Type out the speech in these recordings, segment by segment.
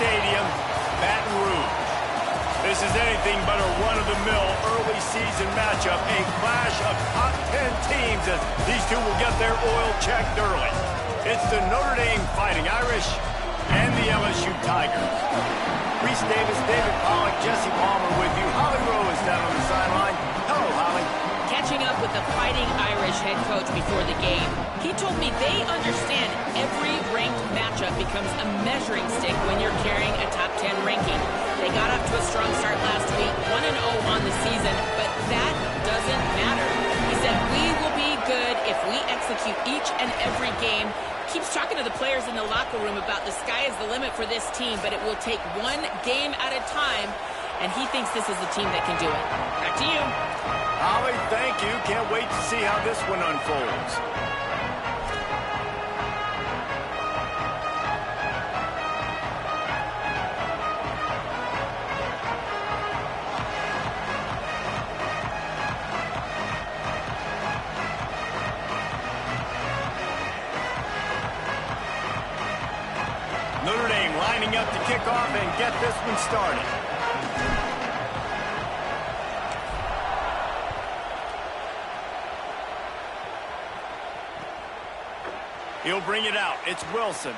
Stadium, Baton Rouge. This is anything but a run-of-the-mill early season matchup, a clash of top 10 teams as these two will get their oil checked early. It's the Notre Dame Fighting Irish and the LSU Tigers. Reese Davis, David Pollack, Jesse Palmer with you. Holly Rowe is down on the sideline. Hello, Holly. Catching up with the Fighting Irish head coach before the game, he told me they understand every ranked matchup becomes a measuring stick when you're carrying a top 10 ranking. They got up to a strong start last week, 1-0 on the season, but that doesn't matter. He said, we will be good if we execute each and every game. Keeps talking to the players in the locker room about the sky is the limit for this team, but it will take one game at a time, and he thinks this is the team that can do it. Back to you. Holly, thank you. Can't wait to see how this one unfolds. Notre Dame lining up to kick off and get this one started. He'll bring it out. It's Wilson.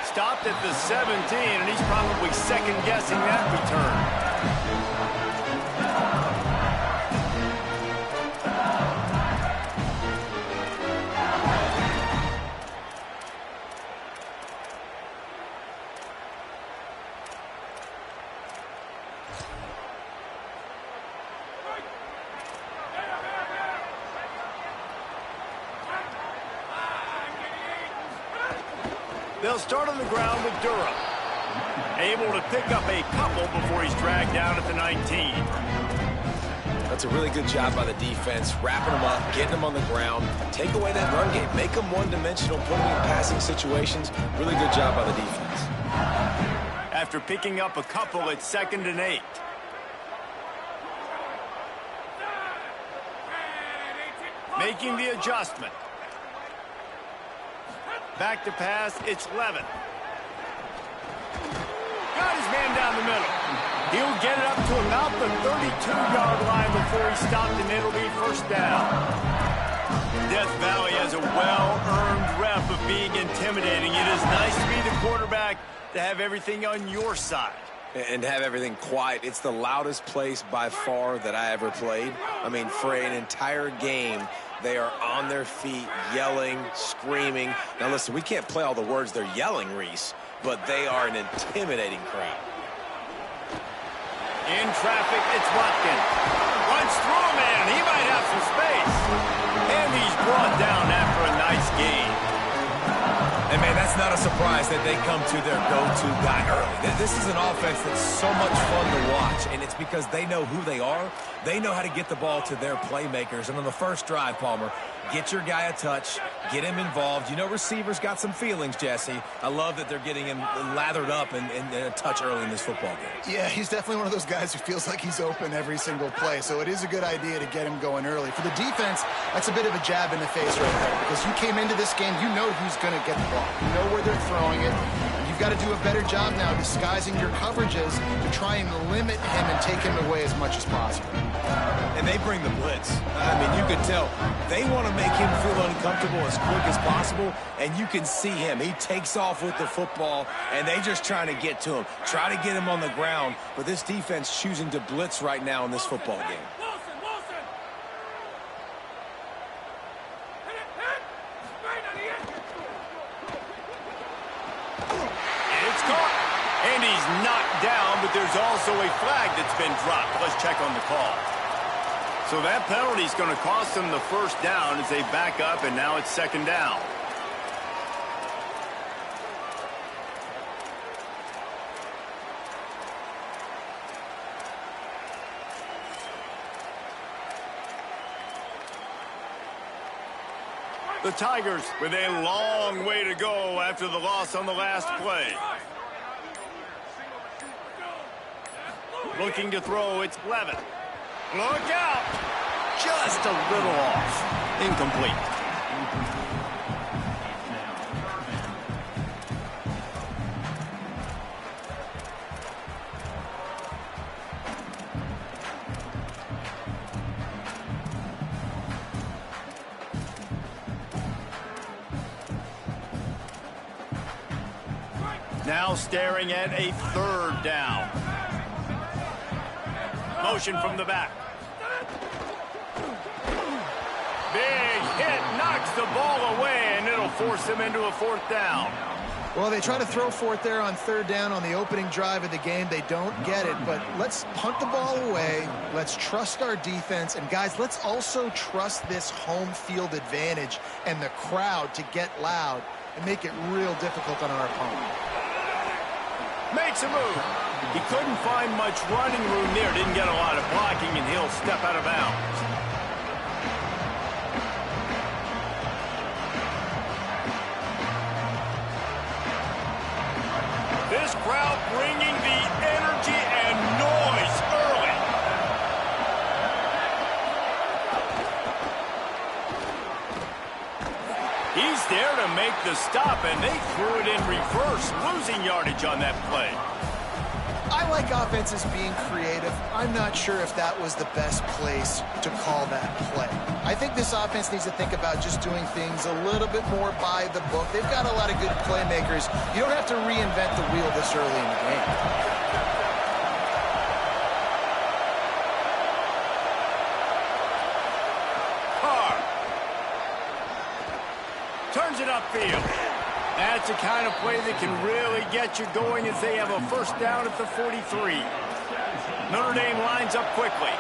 Stopped at the 17, and he's probably second-guessing that return. They'll start on the ground with Durham. Able to pick up a couple before he's dragged down at the 19. That's a really good job by the defense, wrapping them up, getting them on the ground. Take away that run game. Make them one-dimensional, put them in passing situations. Really good job by the defense. After picking up a couple, it's 2nd and 8. Making the adjustment. Back to pass, it's Levin. Got his man down the middle. He'll get it up to about the 32-yard line before he's stopped, and it'll be first down. Death Valley has a well-earned rep of being intimidating. It is nice to be the quarterback, to have everything on your side. And have everything quiet. It's the loudest place by far that I ever played. I mean, for an entire game, they are on their feet, yelling, screaming. Now, listen, we can't play all the words they're yelling, Reese, but they are an intimidating crowd. In traffic, it's Watkins. Runs through a man. He might have some space. And he's brought down after a nice game. And, man, that's not a surprise that they come to their go-to guy early. This is an offense that's so much fun to watch, and it's because they know who they are. They know how to get the ball to their playmakers. And on the first drive, Palmer, get your guy a touch, get him involved. You know receivers got some feelings, Jesse. I love that they're getting him lathered up and a touch early in this football game. Yeah, he's definitely one of those guys who feels like he's open every single play, so it is a good idea to get him going early. For the defense, that's a bit of a jab in the face right there, because you came into this game, you know who's going to get the ball. You know where they're throwing it. You've got to do a better job now disguising your coverages to try and limit him and take him away as much as possible. And they bring the blitz. I mean, you could tell they want to make him feel uncomfortable as quick as possible, and you can see him. He takes off with the football, and they just trying to get to him, try to get him on the ground. But this defense choosing to blitz right now in this football game. And he's knocked down, but there's also a flag that's been dropped. Let's check on the call. So that penalty is going to cost them the first down as they back up, and now it's 2nd down. The Tigers with a long way to go after the loss on the last play. Looking to throw, it's Levin. Look out! Just a little off. Incomplete. Now staring at a third down. Motion from the back. Big hit, knocks the ball away, and it'll force him into a fourth down. Well, they try to throw for it there on third down on the opening drive of the game. They don't get it, but let's punt the ball away. Let's trust our defense. And, guys, let's also trust this home field advantage and the crowd to get loud and make it real difficult on our opponent. Makes a move. He couldn't find much running room there. Didn't get a lot of blocking, and he'll step out of bounds. This crowd bringing the energy and noise early. He's there to make the stop, and they threw it in reverse, losing yardage on that play. I like offenses being creative. I'm not sure if that was the best place to call that play. I think this offense needs to think about just doing things a little bit more by the book. They've got a lot of good playmakers. You don't have to reinvent the wheel this early in the game. Carr turns it upfield. That's the kind of play that can really get you going as they have a first down at the 43. Notre Dame lines up quickly.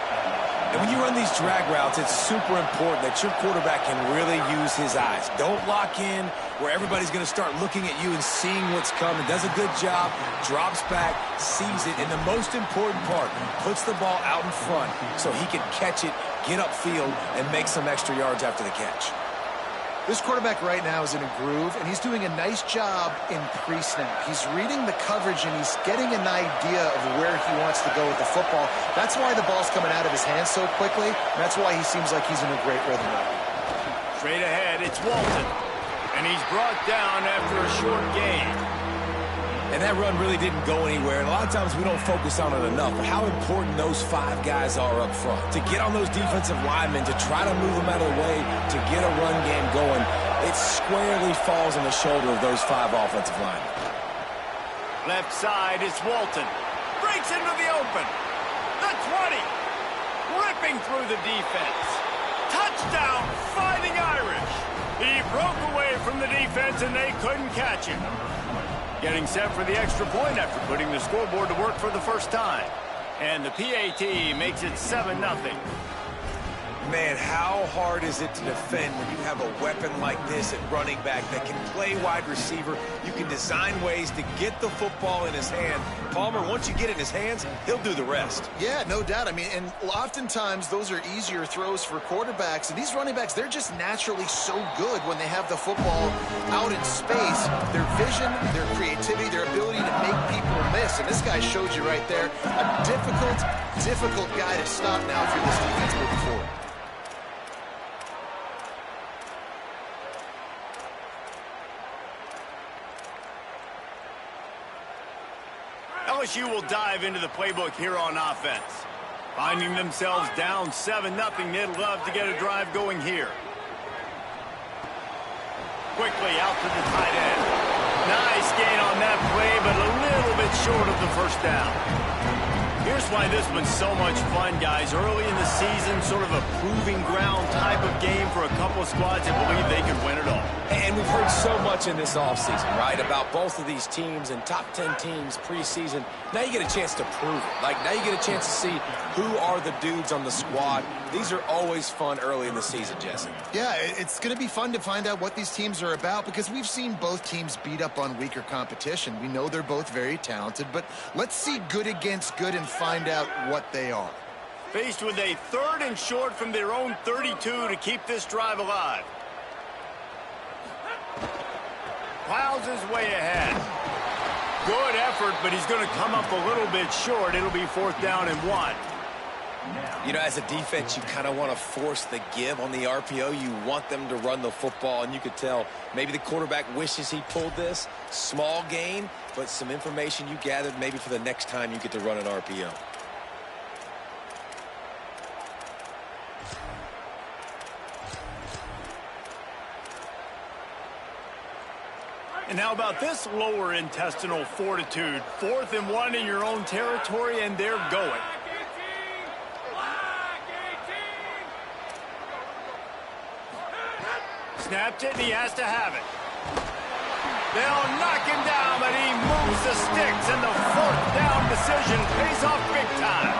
And when you run these drag routes, it's super important that your quarterback can really use his eyes. Don't lock in where everybody's going to start looking at you and seeing what's coming. Does a good job, drops back, sees it, and the most important part, puts the ball out in front so he can catch it, get upfield, and make some extra yards after the catch. This quarterback right now is in a groove, and he's doing a nice job in pre-snap. He's reading the coverage, and he's getting an idea of where he wants to go with the football. That's why the ball's coming out of his hands so quickly. That's why he seems like he's in a great rhythm right now. Straight ahead, it's Walton. And he's brought down after a short gain. And that run really didn't go anywhere. And a lot of times we don't focus on it enough. But how important those 5 guys are up front. To get on those defensive linemen, to try to move them out of the way, to get a run game going, it squarely falls on the shoulder of those 5 offensive linemen. Left side is Walton. Breaks into the open. The 20. Ripping through the defense. Touchdown, Fighting Irish. He broke away from the defense, and they couldn't catch him. Getting set for the extra point after putting the scoreboard to work for the first time. And the PAT makes it 7-0. Man, how hard is it to defend when you have a weapon like this at running back that can play wide receiver? You can design ways to get the football in his hand. Palmer, once you get it in his hands, he'll do the rest. Yeah, no doubt. I mean, and oftentimes those are easier throws for quarterbacks. And these running backs, they're just naturally so good when they have the football out in space. Their vision, their creativity, their ability to make people miss. And this guy showed you right there, a difficult guy to stop now for this defense moving forward. LSU will dive into the playbook here on offense. Finding themselves down 7-0, they'd love to get a drive going here. Quickly out to the tight end. Nice gain on that play, but a little bit short of the first down. Here's why this one's so much fun, guys. Early in the season, sort of a proving ground type of game for a couple of squads that believe they can win it all. And we've heard so much in this offseason, right, about both of these teams and top 10 teams preseason. Now you get a chance to prove it. Like, now you get a chance to see who are the dudes on the squad. These are always fun early in the season, Jesse. Yeah, it's going to be fun to find out what these teams are about because we've seen both teams beat up on weaker competition. We know they're both very talented, but let's see good against good and find out what they are. Faced with a 3rd and short from their own 32 to keep this drive alive. Plows his way ahead. Good effort, but he's going to come up a little bit short. It'll be 4th down and 1. You know, as a defense, you kind of want to force the give on the RPO. You want them to run the football, and you could tell maybe the quarterback wishes he pulled this. Small gain, but some information you gathered maybe for the next time you get to run an RPO. And how about this lower intestinal fortitude? 4th and 1 in your own territory, and they're going. Snapped it, and he has to have it. They'll knock him down, but he moves the sticks, and the 4th down decision pays off big time.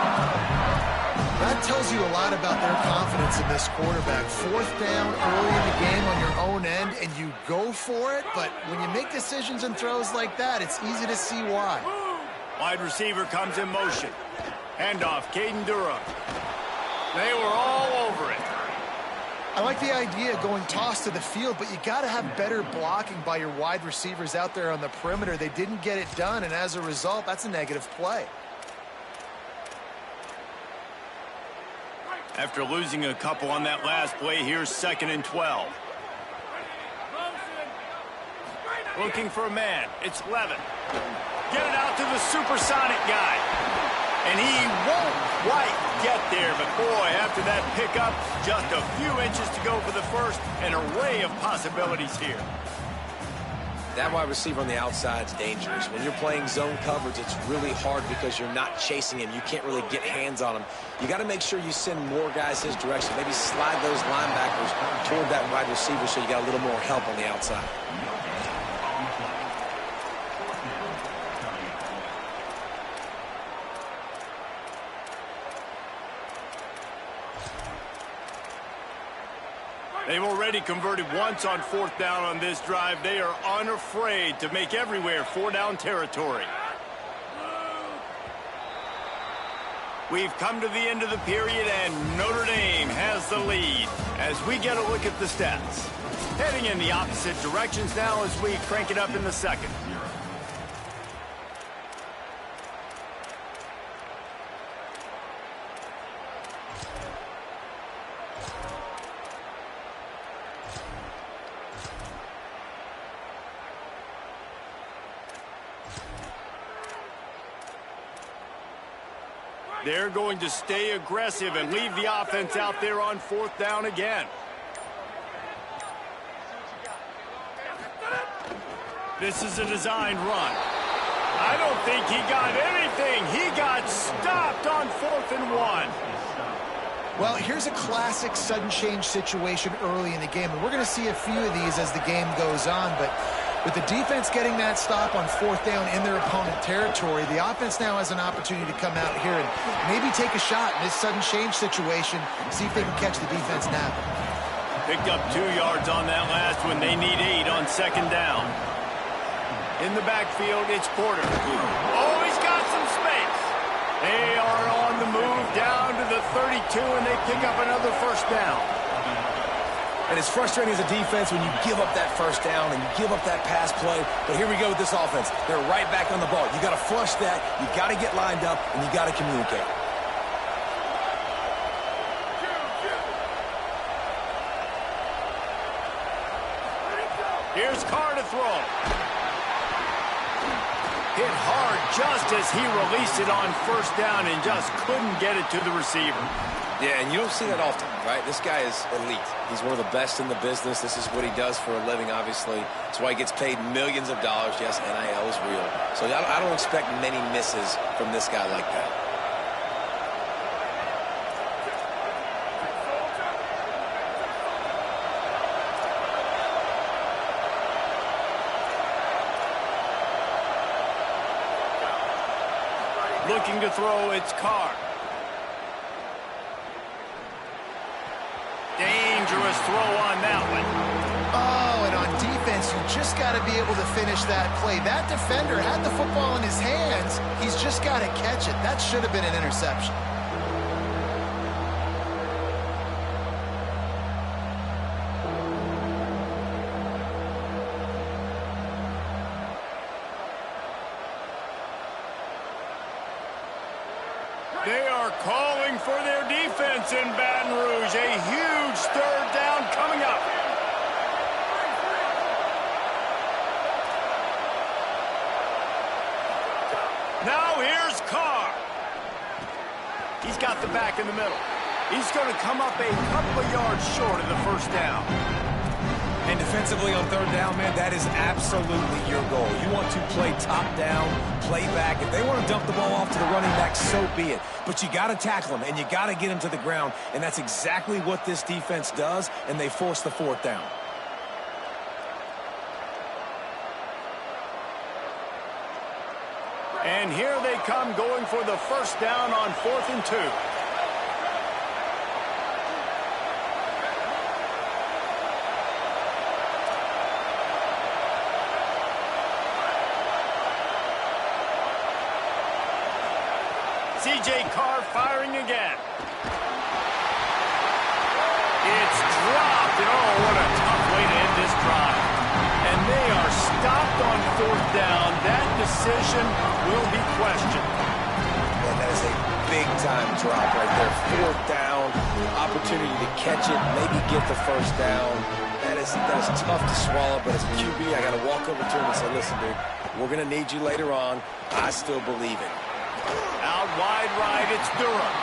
That tells you a lot about their confidence in this quarterback. 4th down early in the game on your own end, and you go for it, but when you make decisions and throws like that, it's easy to see why. Wide receiver comes in motion. Handoff, Caden Durham. They were all over it. I like the idea of going toss to the field, but you got to have better blocking by your wide receivers out there on the perimeter. They didn't get it done, and as a result, that's a negative play. After losing a couple on that last play, here's 2nd and 12. Looking for a man. It's Levin. Get it out to the supersonic guy. And he won't quite get there, but boy, after that pickup, just a few inches to go for the first. An array of possibilities here. That wide receiver on the outside is dangerous. When you're playing zone coverage, it's really hard because you're not chasing him. You can't really get hands on him. You got to make sure you send more guys his direction. Maybe slide those linebackers toward that wide receiver so you got a little more help on the outside. They've already converted once on 4th down on this drive. They are unafraid to make everywhere 4-down territory. We've come to the end of the period, and Notre Dame has the lead as we get a look at the stats. Heading in the opposite directions now as we crank it up in the second. They're going to stay aggressive and leave the offense out there on 4th down again. This is a design run. I don't think he got anything. He got stopped on 4th and 1. Well, here's a classic sudden change situation early in the game, and we're going to see a few of these as the game goes on, but with the defense getting that stop on 4th down in their opponent territory, the offense now has an opportunity to come out here and maybe take a shot in this sudden change situation, see if they can catch the defense now. Picked up 2 yards on that last one. They need 8 on 2nd down. In the backfield, it's Porter. Oh, he's got some space. They are on the move down to the 32, and they pick up another 1st down. And it's frustrating as a defense when you give up that 1st down and you give up that pass play. But here we go with this offense. They're right back on the ball. You got to flush that. You got to get lined up, and you got to communicate. Here's Carr to throw. Hit hard just as he released it on 1st down and just couldn't get it to the receiver. Yeah, and you don't see that often, right? This guy is elite. He's one of the best in the business. This is what he does for a living, obviously. That's why he gets paid millions of dollars. Yes, NIL is real. So I don't expect many misses from this guy like that. Looking to throw, it's Carr. Dangerous throw on that one. Oh, and on defense, you just got to be able to finish that play. That defender had the football in his hands. He's just got to catch it. That should have been an interception. They are calling for their defense in Baton Rouge. A huge 3rd down coming up. Now here's Carr. He's got the back in the middle. He's going to come up a couple of yards short of the 1st down. And defensively on third down, man, that is absolutely your goal. You want to play top down, play back. If they want to dump the ball off to the running back, so be it. But you got to tackle them, and you got to get them to the ground. And that's exactly what this defense does, and they force the fourth down. And here they come going for the first down on 4th and 2. C.J. Carr firing again. It's dropped. And oh, what a tough way to end this drive. And they are stopped on 4th down. That decision will be questioned. Man, that is a big-time drop right there. 4th down, opportunity to catch it, maybe get the first down. That is tough to swallow, but as a QB, I got to walk over to him and say, listen, dude, we're going to need you later on. I still believe it. Out wide right, it's Durham.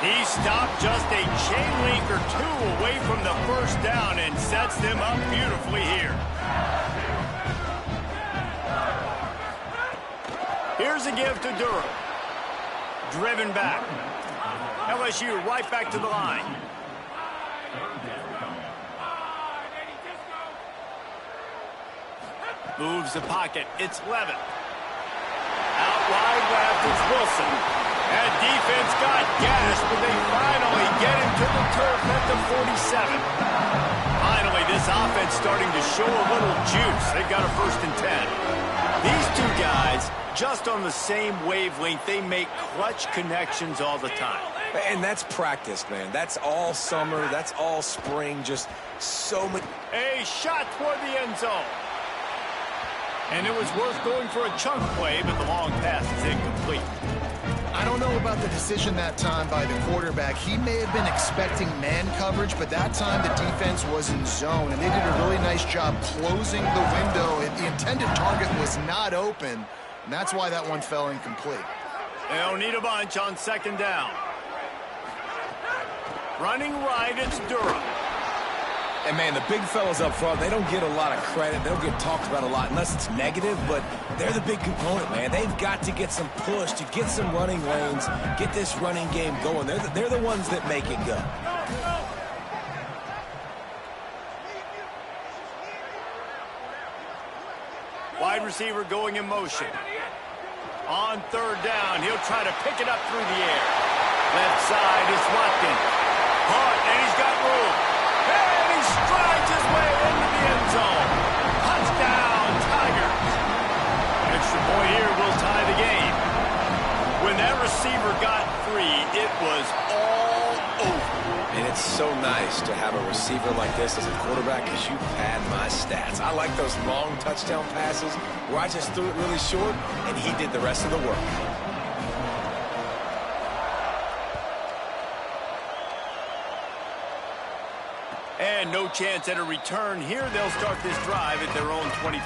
He stopped just a chain link or two away from the first down and sets them up beautifully here. Here's a give to Durham. Driven back. LSU right back to the line. Moves the pocket. It's Levin. Out wide left, it's Wilson. That defense got gashed, but they finally get him to the turf at the 47. Finally, this offense starting to show a little juice. They've got a 1st and 10. These two guys, just on the same wavelength, they make clutch connections all the time. And that's practice, man. That's all summer. That's all spring. Just so many. A shot toward the end zone. And it was worth going for a chunk play, but the long pass is incomplete. I don't know about the decision that time by the quarterback. He may have been expecting man coverage, but that time the defense was in zone, and they did a really nice job closing the window. The intended target was not open, and that's why that one fell incomplete. They'll need a bunch on 2nd down. Running right, it's Durham. And, man, the big fellas up front, they don't get a lot of credit. They don't get talked about a lot unless it's negative, but they're the big component, man. They've got to get some push, to get some running lanes, get this running game going. They're the ones that make it go. Wide receiver going in motion. On 3rd down, he'll try to pick it up through the air. Left side is Watkins. Caught, and he's got room. And he strides his way into the end zone. Touchdown, Tigers. Extra point here will tie the game. When that receiver got free, it was all over. And it's so nice to have a receiver like this as a quarterback because you pad my stats. I like those long touchdown passes where I just threw it really short and he did the rest of the work. And no chance at a return here. They'll start this drive at their own 25.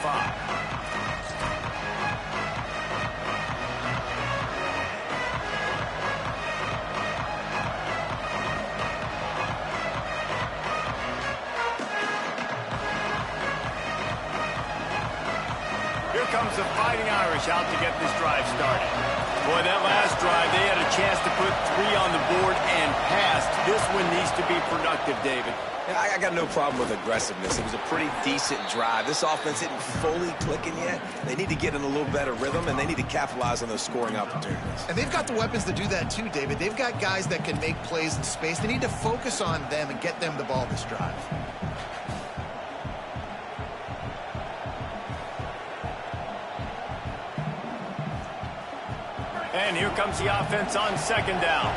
Here comes the Fighting Irish out to get this drive started. Boy, that last drive, they had a chance to put 3 on the board and passed. This one needs to be productive, David. Yeah, I got no problem with aggressiveness. It was a pretty decent drive. This offense isn't fully clicking yet. They need to get in a little better rhythm, and they need to capitalize on those scoring opportunities. And they've got the weapons to do that too, David. They've got guys that can make plays in space. They need to focus on them and get them the ball this drive. And here comes the offense on 2nd down.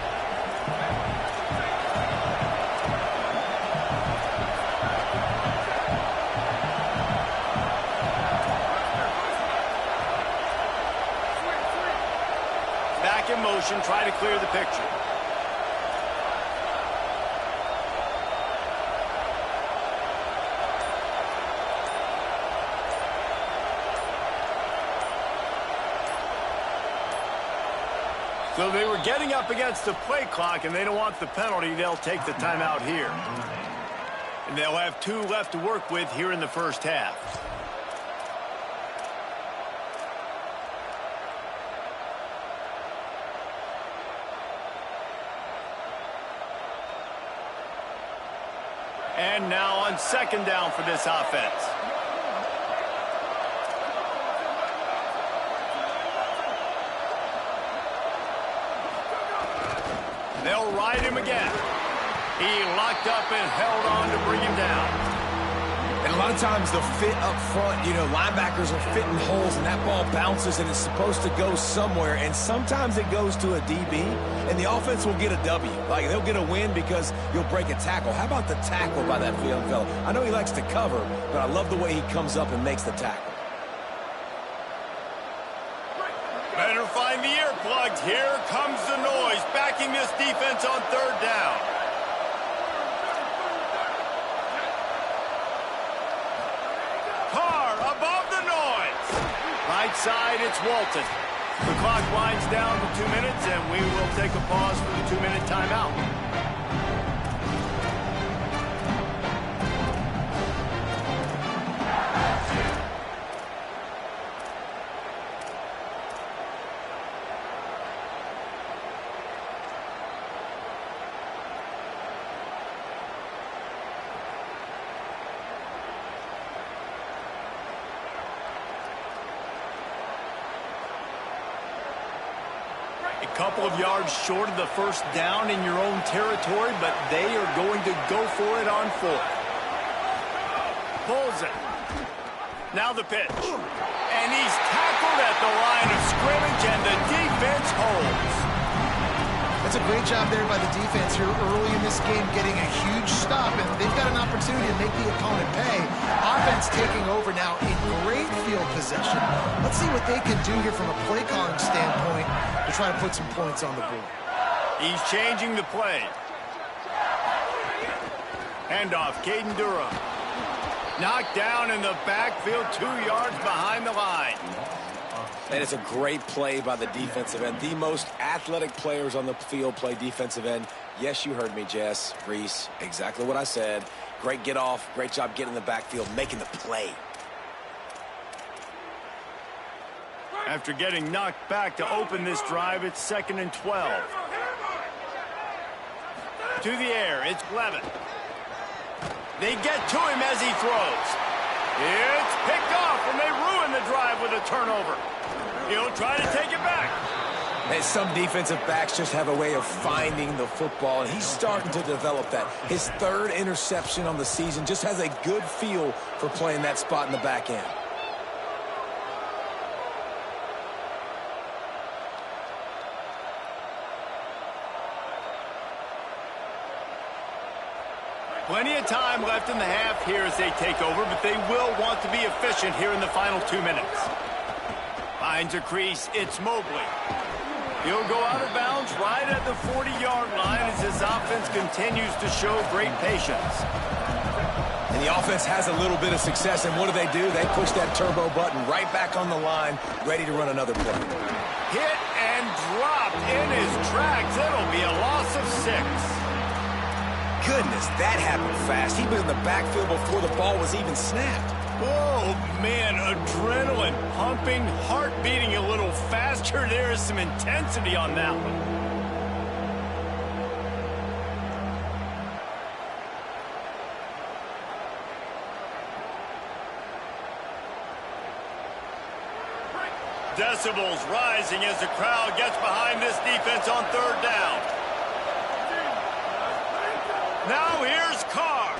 Back in motion, try to clear the picture. So they were getting up against the play clock, and they don't want the penalty. They'll take the timeout here. And they'll have 2 left to work with here in the first half. And now on second down for this offense. They'll ride him again. He locked up and held on to bring him down. And a lot of times the fit up front, linebackers are fitting holes and that ball bounces and it's supposed to go somewhere. And sometimes it goes to a DB and the offense will get a W. Like they'll get a win because you'll break a tackle. How about the tackle by that young fella? I know he likes to cover, but I love the way he comes up and makes the tackle. Better find the earplugs. Here comes the noise, backing this defense on third down. Carr above the noise. Right side, it's Walton. The clock winds down to 2 minutes, and we will take a pause for the 2-minute timeout. A couple of yards short of the first down in your own territory, but they are going to go for it on 4th. Pulls it. Now the pitch. And he's tackled at the line of scrimmage, and the defense holds. That's a great job there by the defense here early in this game, getting a huge stop, and they've got an opportunity to make the opponent pay. Offense taking over now in great field possession. Let's see what they can do here from a play calling standpoint to try to put some points on the board. He's changing the play. Handoff, Caden Durham. Knocked down in the backfield, 2 yards behind the line. And it's a great play by the defensive end. The most athletic players on the field play defensive end. Yes, you heard me, Jess, Reese. Exactly what I said. Great get off. Great job getting in the backfield, making the play. After getting knocked back to open this drive, it's 2nd and 12. To the air, it's Glevin. They get to him as he throws. It's picked off, and they ruin the drive with a turnover. He'll try to take it back. And some defensive backs just have a way of finding the football, and he's starting to develop that. His 3rd interception on the season, just has a good feel for playing that spot in the back end. Plenty of time left in the half here as they take over, but they will want to be efficient here in the final 2 minutes. Finds a crease, it's Mobley. He'll go out of bounds right at the 40-yard line as this offense continues to show great patience. And the offense has a little bit of success, and what do? They push that turbo button right back on the line, ready to run another play. Hit and dropped in his tracks. It'll be a loss of 6. Goodness, that happened fast. He was in the backfield before the ball was even snapped. Oh, man, adrenaline pumping, heart beating a little faster. There is some intensity on that one. Decibels rising as the crowd gets behind this defense on 3rd down. Now here's Carr.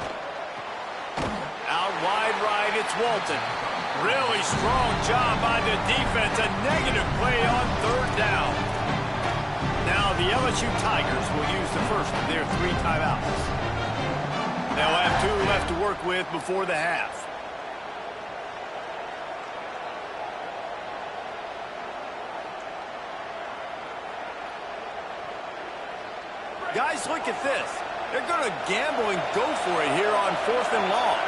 Out wide right, it's Walton. Really strong job by the defense. A negative play on 3rd down. Now the LSU Tigers will use the first of their 3 timeouts. They'll have 2 left to work with before the half. Guys, look at this. They're going to gamble and go for it here on 4th and long.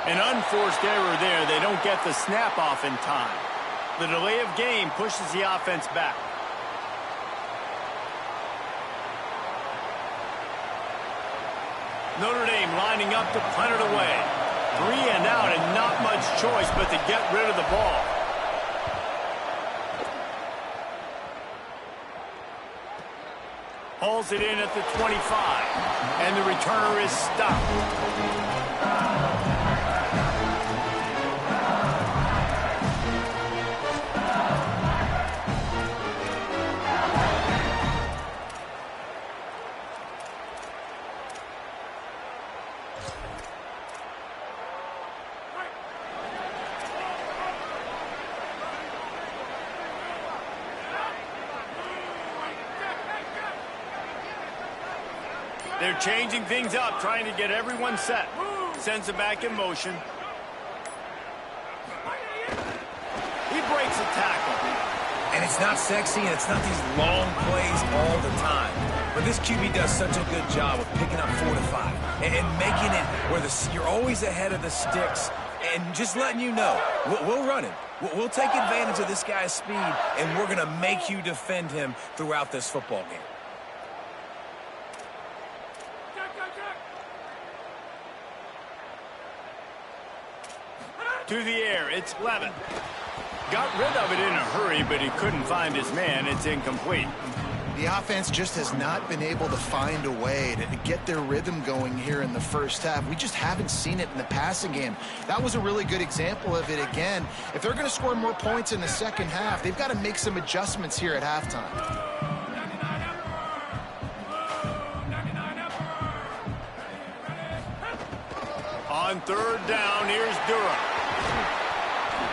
An unforced error there. They don't get the snap off in time. The delay of game pushes the offense back. Notre Dame lining up to punt it away. 3 and out and not much choice but to get rid of the ball. Hauls it in at the 25. And the returner is stopped. They're changing things up, trying to get everyone set. Sends it back in motion. He breaks a tackle. And it's not sexy, and it's not these long plays all the time. But this QB does such a good job of picking up 4 to 5 and making it where you're always ahead of the sticks and just letting you know, we'll run him. We'll take advantage of this guy's speed, and we're going to make you defend him throughout this football game. To the air, it's Levin. Got rid of it in a hurry, but he couldn't find his man. It's incomplete. The offense just has not been able to find a way to get their rhythm going here in the first half. We just haven't seen it in the passing game. That was a really good example of it again. If they're going to score more points in the second half, they've got to make some adjustments here at halftime. On third down, here's Durham.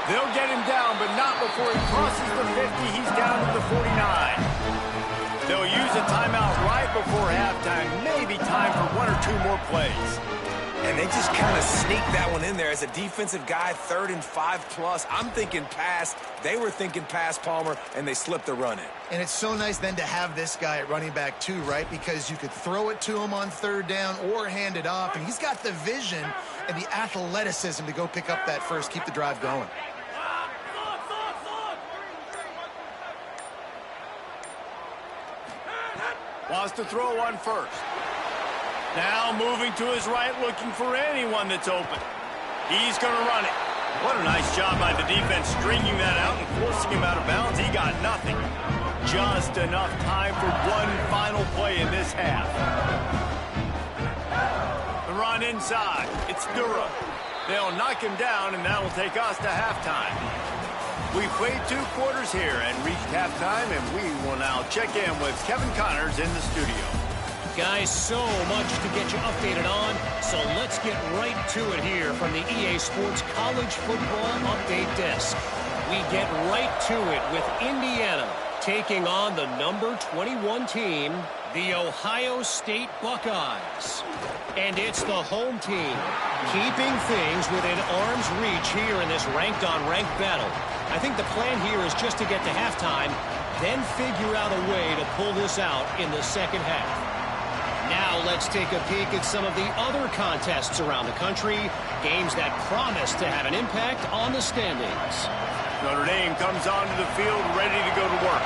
They'll get him down, but not before he crosses the 50. He's down to the 49. They'll use a timeout right before halftime. Maybe time for 1 or 2 more plays. And they just kind of sneaked that one in there as a defensive guy, 3rd and 5+. I'm thinking pass. They were thinking pass, Palmer, and they slipped the run in. And it's so nice then to have this guy at running back too, right? Because you could throw it to him on 3rd down or hand it off, and he's got the vision and the athleticism to go pick up that first, keep the drive going. Wants to throw on first. Now moving to his right, looking for anyone that's open. He's going to run it. What a nice job by the defense stringing that out and forcing him out of bounds. He got nothing. Just enough time for one final play in this half. The run inside. It's Durham. They'll knock him down, and that will take us to halftime. We played 2 quarters here and reached halftime, and we will now check in with Kevin Connors in the studio. Guys, so much to get you updated on, so let's get right to it here from the EA Sports College Football Update Desk. We get right to it with Indiana taking on the number 21 team, the Ohio State Buckeyes. And it's the home team keeping things within arm's reach here in this ranked-on-ranked battle. I think the plan here is just to get to halftime, then figure out a way to pull this out in the second half. Now let's take a peek at some of the other contests around the country, games that promise to have an impact on the standings. Notre Dame comes onto the field ready to go to work.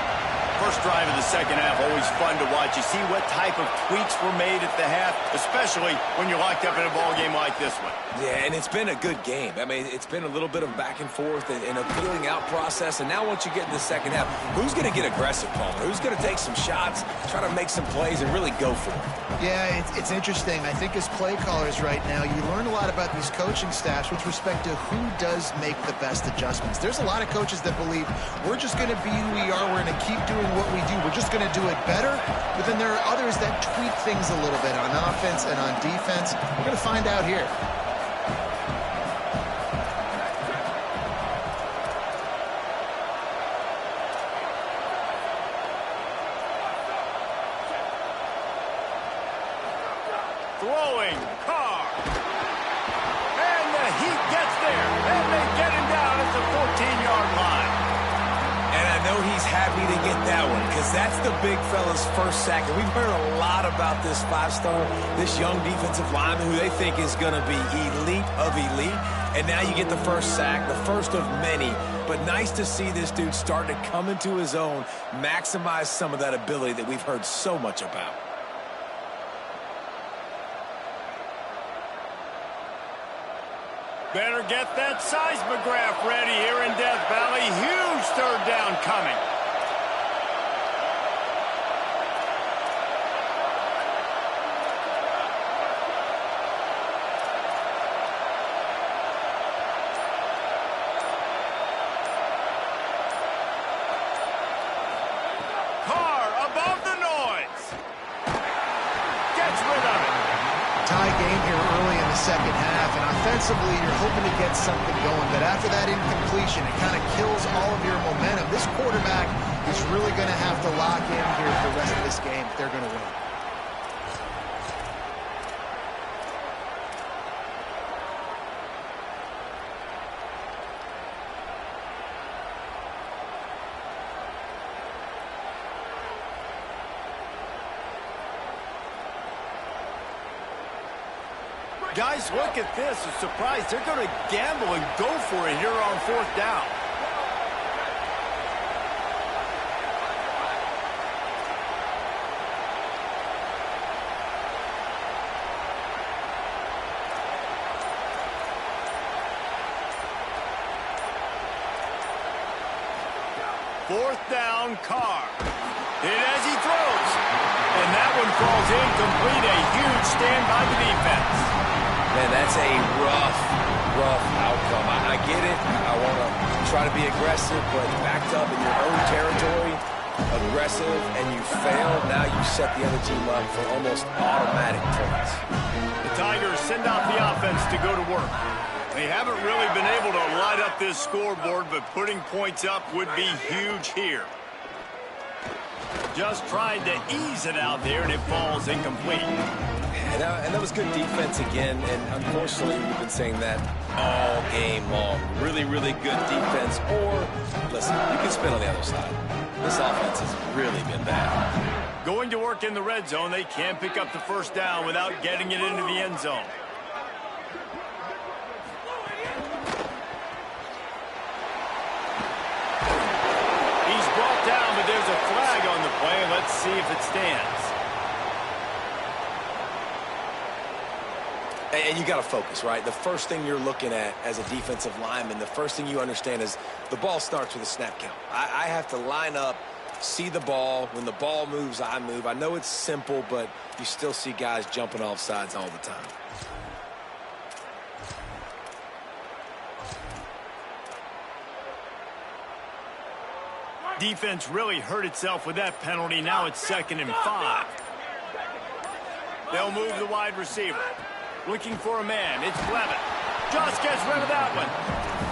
First drive of the second half, always fun to watch. You see what type of tweaks were made at the half, especially when you're locked up in a ball game like this one. Yeah, and it's been a good game. I mean, it's been a little bit of back and forth and a feeling out process. And now once you get in the second half, who's going to get aggressive, Palmer? Who's going to take some shots, try to make some plays, and really go for it? Yeah, it's interesting. I think as play callers right now, you learn a lot about these coaching staffs with respect to who does make the best adjustments. There's a lot of coaches that believe we're just going to be who we are. We're going to keep doing what we do. We're just going to do it better. But then there are others that tweak things a little bit on offense and on defense. We're going to find out here. Throwing, Carr. And the Heat gets there. And they get him down at the 14-yard line. And I know he's happy to get that one because that's the big fella's first sack. And we've heard a lot about this five-star, this young defensive lineman who they think is going to be elite of elite. And now you get the first sack, the first of many. But nice to see this dude start to come into his own, maximize some of that ability that we've heard so much about. Better get that seismograph ready here in Death Valley. Huge third down coming. Carr above the noise. Gets rid of it. Tie game here early in the second half, and offensively you're hoping to get something going, but after that incompletion it kind of kills all of your momentum. This quarterback is really going to have to lock in here for the rest of this game if they're going to win. Guys, look at this. A surprise. They're going to gamble and go for it here on fourth down. Fourth down, Carr. Hit as he throws. And that one falls incomplete. A huge stand by the defense. Man, that's a rough outcome. I get it. I want to try to be aggressive, but backed up in your own territory, aggressive, and you fail. Now you set the other team up for almost automatic points. The Tigers send out the offense to go to work. They haven't really been able to light up this scoreboard, but putting points up would be huge here. Just tried to ease it out there, and it falls incomplete. And that was good defense again, and unfortunately we've been saying that all game long. Really, really good defense, or, listen, you can spin on the other side. This offense has really been bad. Going to work in the red zone, they can't pick up the first down without getting it into the end zone. He's brought down, but there's a flag on the play. Let's see if it stands. And you got to focus, right? The first thing you're looking at as a defensive lineman, the first thing you understand is the ball starts with a snap count. I have to line up, see the ball. When the ball moves, I move. I know it's simple, but you still see guys jumping off sides all the time. Defense really hurt itself with that penalty. Now it's 2nd and 5. They'll move the wide receiver. Looking for a man. It's Blevin. Just gets rid of that one.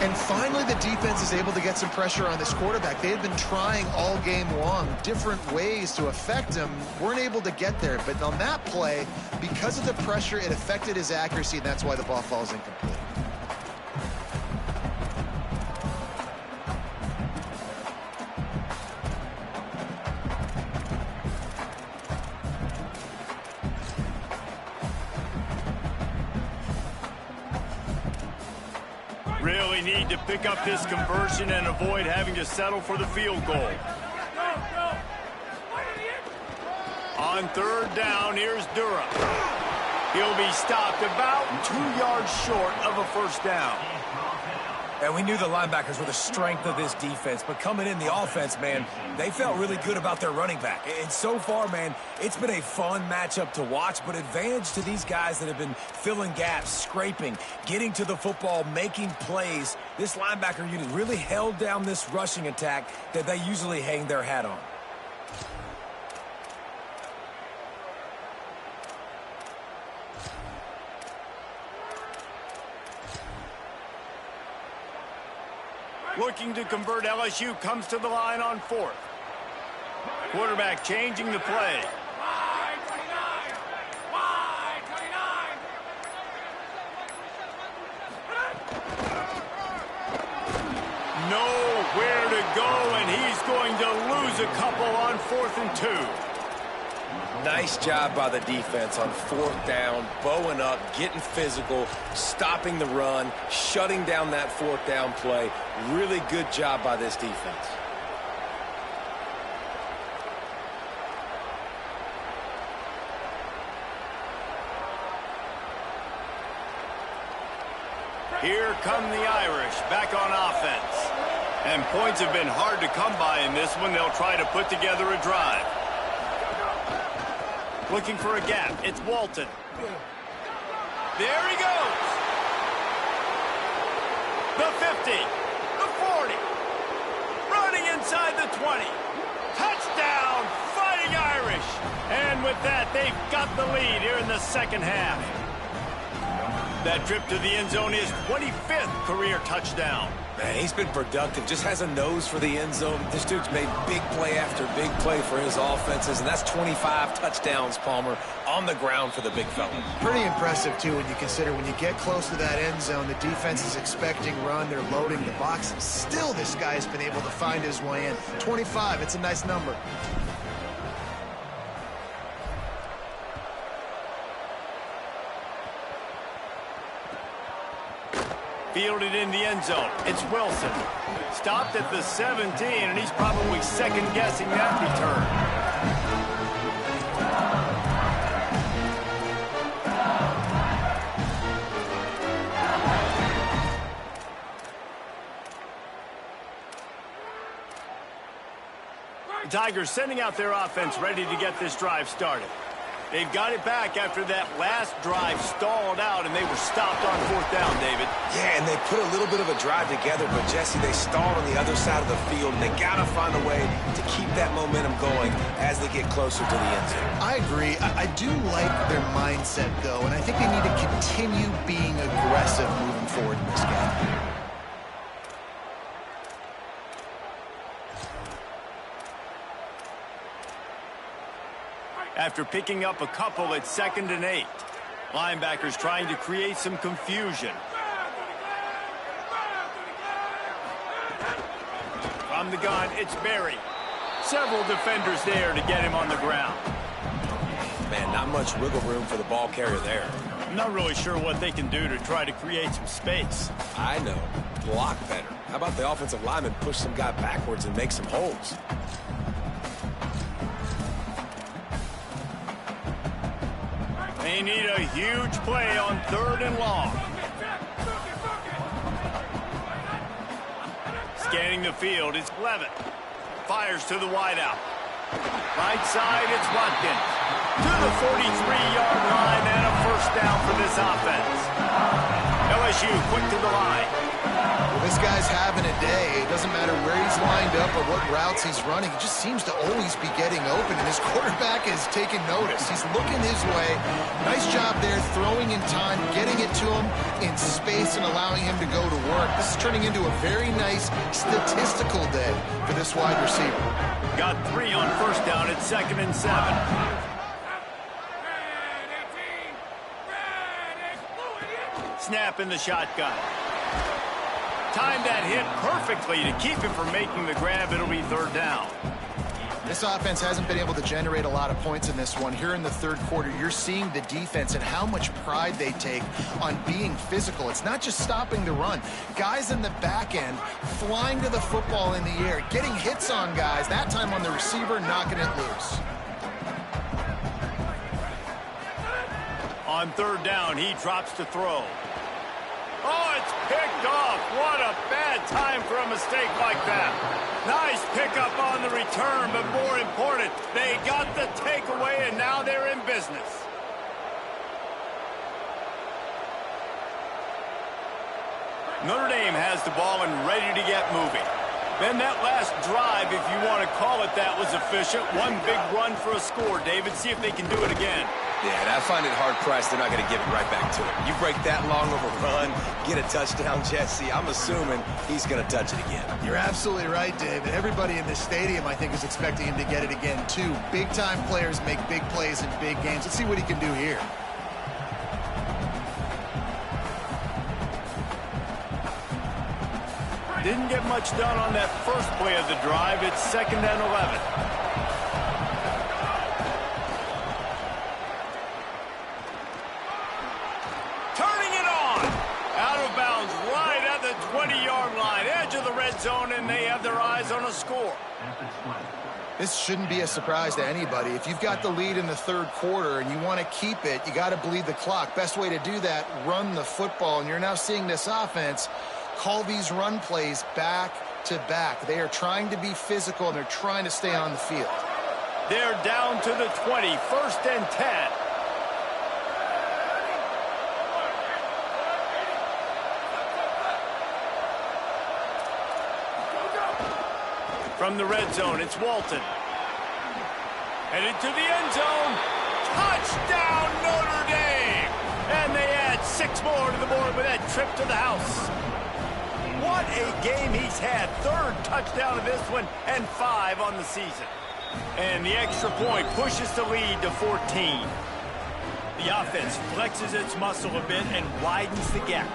And finally the defense is able to get some pressure on this quarterback. They had been trying all game long different ways to affect him. Weren't able to get there. But on that play, because of the pressure, it affected his accuracy, and that's why the ball falls incomplete. Really need to pick up this conversion and avoid having to settle for the field goal. On third down, here's Durham. He'll be stopped about 2 yards short of a first down. And we knew the linebackers were the strength of this defense, but coming in the offense, man, they felt really good about their running back. And so far, man, it's been a fun matchup to watch, but advantage to these guys that have been filling gaps, scraping, getting to the football, making plays. This linebacker unit really held down this rushing attack that they usually hang their hat on. Looking to convert, LSU comes to the line on 4th. Quarterback changing the play. Nowhere to go, and he's going to lose a couple on 4th and 2. Nice job by the defense on 4th down, bowing up, getting physical, stopping the run, shutting down that 4th down play. Really good job by this defense. Here come the Irish back on offense. And points have been hard to come by in this one. They'll try to put together a drive. Looking for a gap. It's Walton. There he goes. The 50. The 40. Running inside the 20. Touchdown, Fighting Irish. And with that, they've got the lead here in the second half. That trip to the end zone is 25th career touchdown. Man, he's been productive, just has a nose for the end zone. This dude's made big play after big play for his offenses, and that's 25 touchdowns, Palmer, on the ground for the big fella. Pretty impressive, too, when you consider when you get close to that end zone, the defense is expecting run, they're loading the box, and still this guy's been able to find his way in. 25, it's a nice number. Fielded in the end zone. It's Wilson. Stopped at the 17, and he's probably second-guessing that return. The Tigers sending out their offense ready to get this drive started. They've got it back after that last drive stalled out, and they were stopped on 4th down, David. Yeah, and they put a little bit of a drive together, but, Jesse, they stalled on the other side of the field, and they got to find a way to keep that momentum going as they get closer to the end zone. I agree. I do like their mindset, though, and I think they need to continue being aggressive moving forward in this game. After picking up a couple at 2nd and 8. Linebackers trying to create some confusion. From the gun, it's Berry. Several defenders there to get him on the ground. Man, not much wiggle room for the ball carrier there. I'm not really sure what they can do to try to create some space. I know. Block better. How about the offensive lineman push some guy backwards and make some holes? They need a huge play on 3rd and long. Scanning the field, it's Levitt. Fires to the wideout. Right side, it's Watkins. To the 43-yard line and a first down for this offense. LSU quick to the line. Well, this guy's having a day. It doesn't matter where he's lined up or what routes he's running. He just seems to always be getting open, and his quarterback is taking notice. He's looking his way. Nice job there, throwing in time, getting it to him in space and allowing him to go to work. This is turning into a very nice statistical day for this wide receiver. Got 3 on first down at 2nd and 7. Snap in the shotgun. Timed that hit perfectly to keep him from making the grab. It'll be 3rd down. This offense hasn't been able to generate a lot of points in this one. Here in the 3rd quarter, you're seeing the defense and how much pride they take on being physical. It's not just stopping the run. Guys in the back end flying to the football in the air, getting hits on guys, that time on the receiver, knocking it loose. On 3rd down, he drops to throw. Oh, it's picked off. What a bad time for a mistake like that. Nice pickup on the return, but more important, they got the takeaway, and now they're in business. Notre Dame has the ball and ready to get moving. Then that last drive, if you want to call it that, was efficient. One big run for a score, David. See if they can do it again. Yeah, and I find it hard-pressed they're not going to give it right back to him. You break that long of a run, get a touchdown, Jesse, I'm assuming he's going to touch it again. You're absolutely right, David. Everybody in this stadium, I think, is expecting him to get it again, too. Big-time players make big plays in big games. Let's see what he can do here. Didn't get much done on that first play of the drive. It's 2nd and 11. Turning it on. Out of bounds right at the 20-yard line. Edge of the red zone, and they have their eyes on a score. This shouldn't be a surprise to anybody. If you've got the lead in the third quarter and you want to keep it, you got to bleed the clock. Best way to do that, run the football. And you're now seeing this offense call these run plays back to back. They are trying to be physical, and they're trying to stay on the field. They're down to the 20, 1st and 10. From the red zone, it's Walton. Headed to the end zone. Touchdown, Notre Dame! And they add 6 more to the board with that trip to the house. What a game he's had. 3rd touchdown of this one and 5 on the season. And the extra point pushes the lead to 14. The offense flexes its muscle a bit and widens the gap.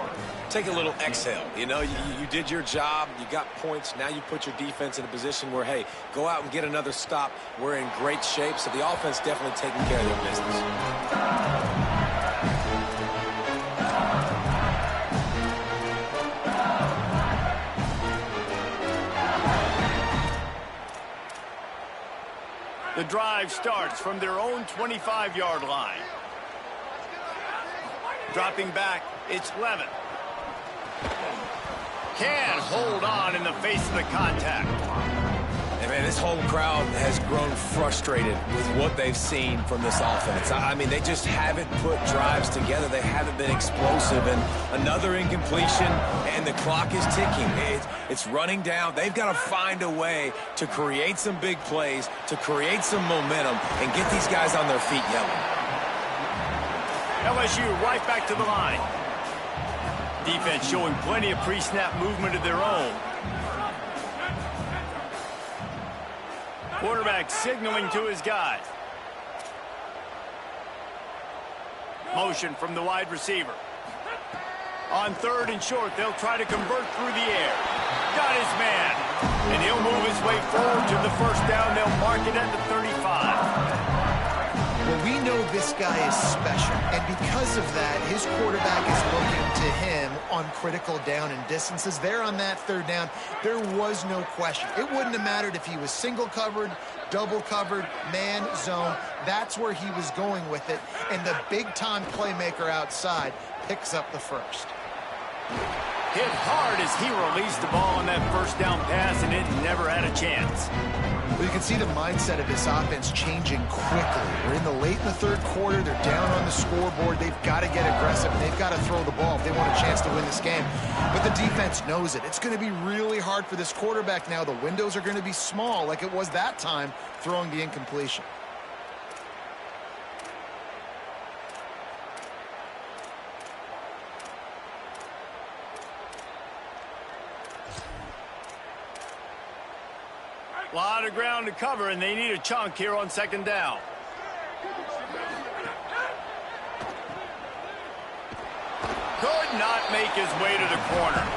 Take a little exhale. You know, you did your job. You got points. Now you put your defense in a position where, hey, go out and get another stop. We're in great shape, so the offense definitely taking care of their business. The drive starts from their own 25-yard line. Dropping back, it's Levin. Can't hold on in the face of the contact. And man, this whole crowd has grown frustrated with what they've seen from this offense. I mean, they just haven't put drives together. They haven't been explosive. And another incompletion, and the clock is ticking. It's running down. They've got to find a way to create some big plays, to create some momentum, and get these guys on their feet yelling. LSU right back to the line. Defense showing plenty of pre-snap movement of their own. Quarterback signaling to his guys. Motion from the wide receiver. On 3rd and short, they'll try to convert through the air. Got his man. And he'll move his way forward to the 1st down. They'll mark it at the 35. Well, we know this guy is special, and because of that, his quarterback is looking to him on critical down and distances. There on that 3rd down, there was no question. It wouldn't have mattered if he was single covered, double covered, man, zone. That's where he was going with it, and the big-time playmaker outside picks up the 1st. Hit hard as he released the ball on that 1st down pass, and it never had a chance. Well, you can see the mindset of this offense changing quickly. We're in the late in the 3rd quarter. They're down on the scoreboard. They've got to get aggressive, and they've got to throw the ball if they want a chance to win this game. But the defense knows it. It's going to be really hard for this quarterback now. The windows are going to be small like it was that time throwing the incompletion. A lot of ground to cover, and they need a chunk here on 2nd down. Could not make his way to the corner.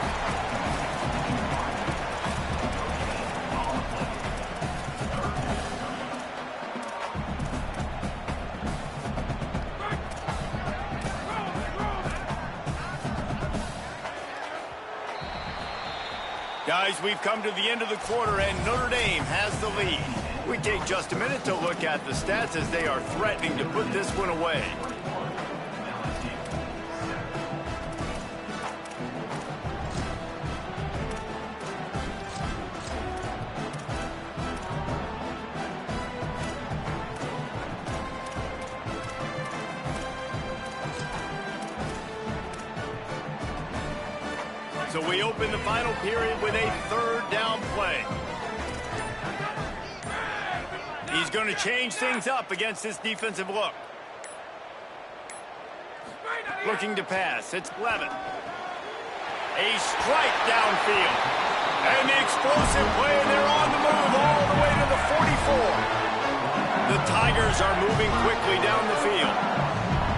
Guys, we've come to the end of the quarter, and Notre Dame has the lead. We take just a minute to look at the stats as they are threatening to put this one away. So we open the final period with a 3rd down play. He's going to change things up against this defensive look. Looking to pass. It's Levin. A strike downfield. And the explosive play, and they're on the move all the way to the 44. The Tigers are moving quickly down the field.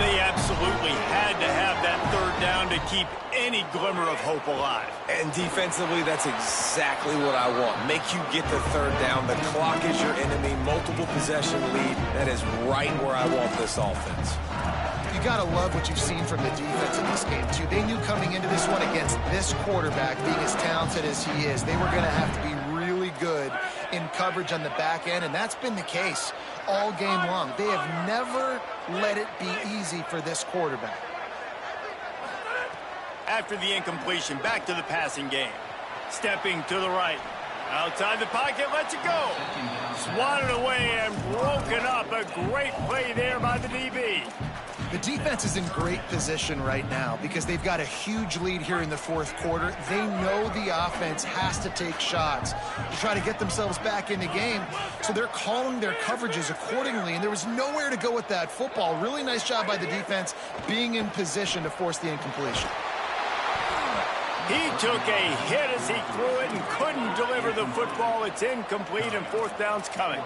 They absolutely had to have that 3rd down to keep any glimmer of hope alive. And defensively, that's exactly what I want. Make you get the third down. The clock is your enemy. Multiple possession lead. That is right where I want this offense. You got to love what you've seen from the defense in this game, too. They knew coming into this one against this quarterback, being as talented as he is, they were going to have to be really good in coverage on the back end, and that's been the case all game long. They have never let it be easy for this quarterback. After the incompletion, back to the passing game. Stepping to the right. Outside the pocket, lets it go. Swatted away and broken up. A great play there by the DB. The defense is in great position right now because they've got a huge lead here in the fourth quarter. They know the offense has to take shots to try to get themselves back in the game, so they're calling their coverages accordingly, and there was nowhere to go with that football. Really nice job by the defense being in position to force the incompletion. He took a hit as he threw it and couldn't deliver the football. It's incomplete, and fourth down's coming.